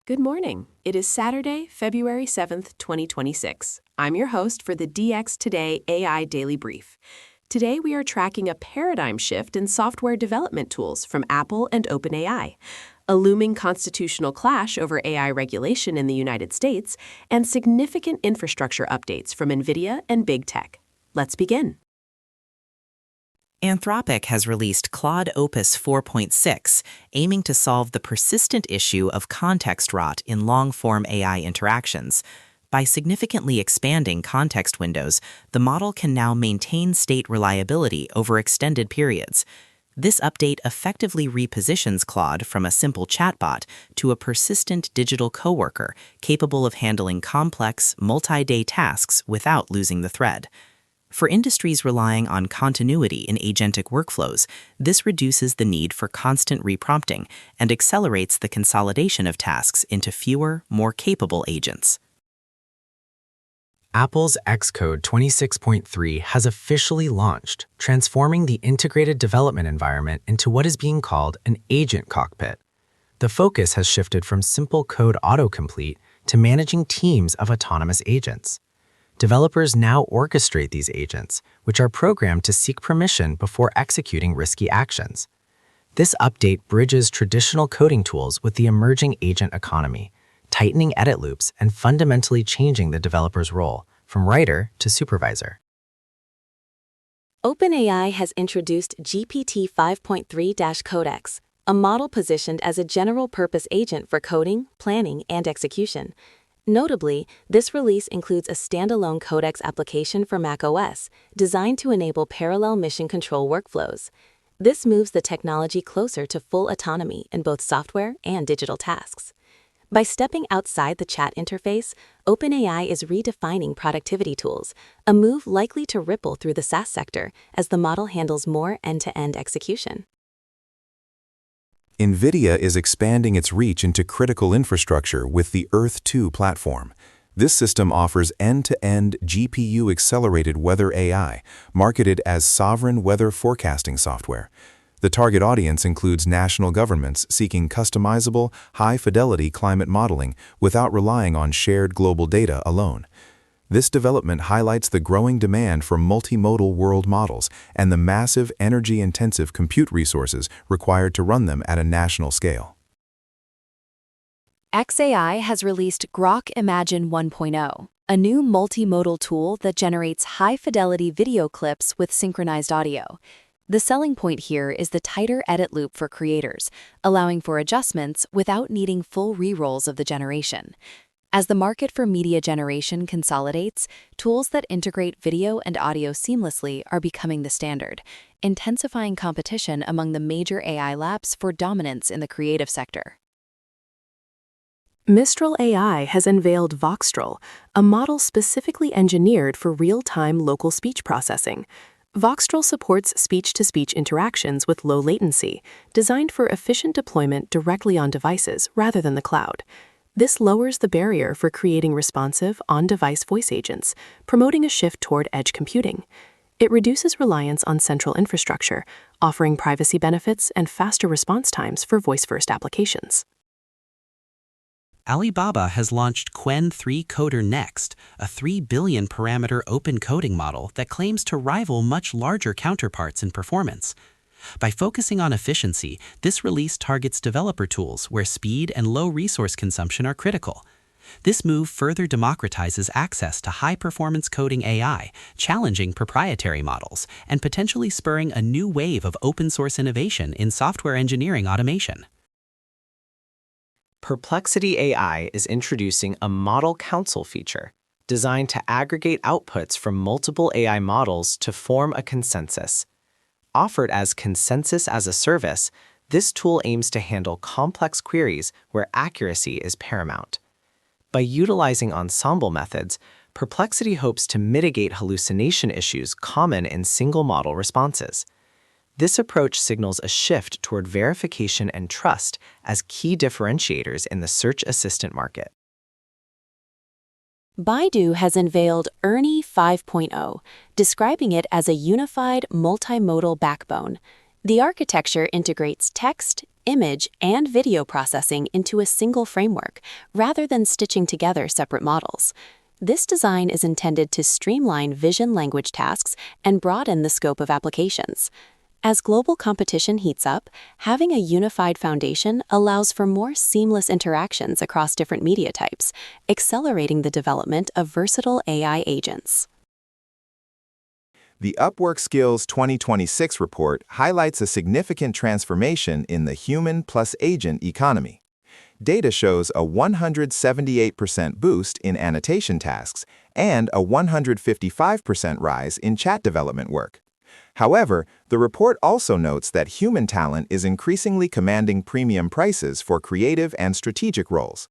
Good morning. It is Saturday, February 7th, 2026. I'm your host for the DX Today AI Daily Brief. Today we are tracking a paradigm shift in software development tools from Apple and OpenAI, a looming constitutional clash over AI regulation in the United States, and significant infrastructure updates from NVIDIA and Big Tech. Let's begin. Anthropic has released Claude Opus 4.6, aiming to solve the persistent issue of context rot in long-form AI interactions. By significantly expanding context windows, the model can now maintain state reliability over extended periods. This update effectively repositions Claude from a simple chatbot to a persistent digital coworker capable of handling complex, multi-day tasks without losing the thread. For industries relying on continuity in agentic workflows, this reduces the need for constant reprompting and accelerates the consolidation of tasks into fewer, more capable agents. Apple's Xcode 26.3 has officially launched, transforming the integrated development environment into what is being called an agent cockpit. The focus has shifted from simple code autocomplete to managing teams of autonomous agents. Developers now orchestrate these agents, which are programmed to seek permission before executing risky actions. This update bridges traditional coding tools with the emerging agent economy, tightening edit loops and fundamentally changing the developer's role from writer to supervisor. OpenAI has introduced GPT-5.3-Codex, a model positioned as a general-purpose agent for coding, planning, and execution. Notably, this release includes a standalone Codex application for macOS, designed to enable parallel mission control workflows. This moves the technology closer to full autonomy in both software and digital tasks. By stepping outside the chat interface, OpenAI is redefining productivity tools, a move likely to ripple through the SaaS sector as the model handles more end-to-end execution. NVIDIA is expanding its reach into critical infrastructure with the Earth-2 platform. This system offers end-to-end GPU-accelerated weather AI, marketed as sovereign weather forecasting software. The target audience includes national governments seeking customizable, high-fidelity climate modeling without relying on shared global data alone. This development highlights the growing demand for multimodal world models and the massive energy-intensive compute resources required to run them at a national scale. xAI has released Grok Imagine 1.0, a new multimodal tool that generates high-fidelity video clips with synchronized audio. The selling point here is the tighter edit loop for creators, allowing for adjustments without needing full re-rolls of the generation. As the market for media generation consolidates, tools that integrate video and audio seamlessly are becoming the standard, intensifying competition among the major AI labs for dominance in the creative sector. Mistral AI has unveiled Voxtral, a model specifically engineered for real-time local speech processing. Voxtral supports speech-to-speech interactions with low latency, designed for efficient deployment directly on devices rather than the cloud. This lowers the barrier for creating responsive, on-device voice agents, promoting a shift toward edge computing. It reduces reliance on central infrastructure, offering privacy benefits and faster response times for voice-first applications. Alibaba has launched Qwen 3 Coder Next, a 3 billion parameter open coding model that claims to rival much larger counterparts in performance. By focusing on efficiency, this release targets developer tools where speed and low resource consumption are critical. This move further democratizes access to high-performance coding AI, challenging proprietary models, and potentially spurring a new wave of open-source innovation in software engineering automation. Perplexity AI is introducing a Model Council feature designed to aggregate outputs from multiple AI models to form a consensus. Offered as Consensus as a Service, this tool aims to handle complex queries where accuracy is paramount. By utilizing ensemble methods, Perplexity hopes to mitigate hallucination issues common in single-model responses. This approach signals a shift toward verification and trust as key differentiators in the search assistant market. Baidu has unveiled Ernie 5.0, describing it as a unified multimodal backbone. The architecture integrates text, image, and video processing into a single framework, rather than stitching together separate models. This design is intended to streamline vision language tasks and broaden the scope of applications. As global competition heats up, having a unified foundation allows for more seamless interactions across different media types, accelerating the development of versatile AI agents. The Upwork Skills 2026 report highlights a significant transformation in the human plus agent economy. Data shows a 178% boost in annotation tasks and a 155% rise in chat development work. However, the report also notes that human talent is increasingly commanding premium prices for creative and strategic roles.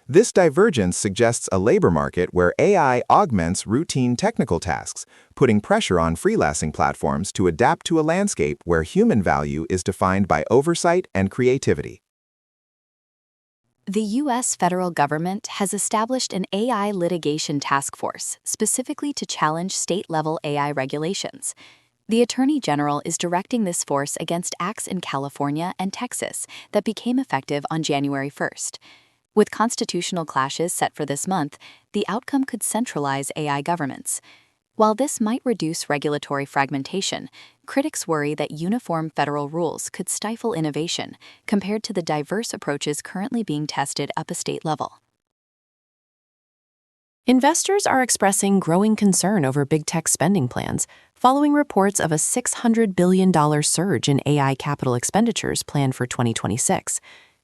This divergence suggests a labor market where AI augments routine technical tasks, putting pressure on freelancing platforms to adapt to a landscape where human value is defined by oversight and creativity. The U.S. federal government has established an AI litigation task force specifically to challenge state-level AI regulations. The Attorney General is directing this force against acts in California and Texas that became effective on January 1st. With constitutional clashes set for this month, the outcome could centralize AI governments. While this might reduce regulatory fragmentation, critics worry that uniform federal rules could stifle innovation compared to the diverse approaches currently being tested at the state level. Investors are expressing growing concern over big tech spending plans, following reports of a $600 billion surge in AI capital expenditures planned for 2026.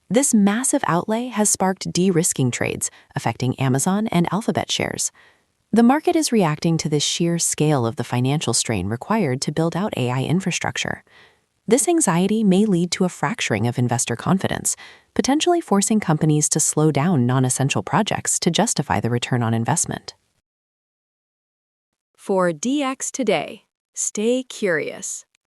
This massive outlay has sparked de-risking trades, affecting Amazon and Alphabet shares. The market is reacting to the sheer scale of the financial strain required to build out AI infrastructure. This anxiety may lead to a fracturing of investor confidence, potentially forcing companies to slow down non-essential projects to justify the return on investment. For DX Today, stay curious.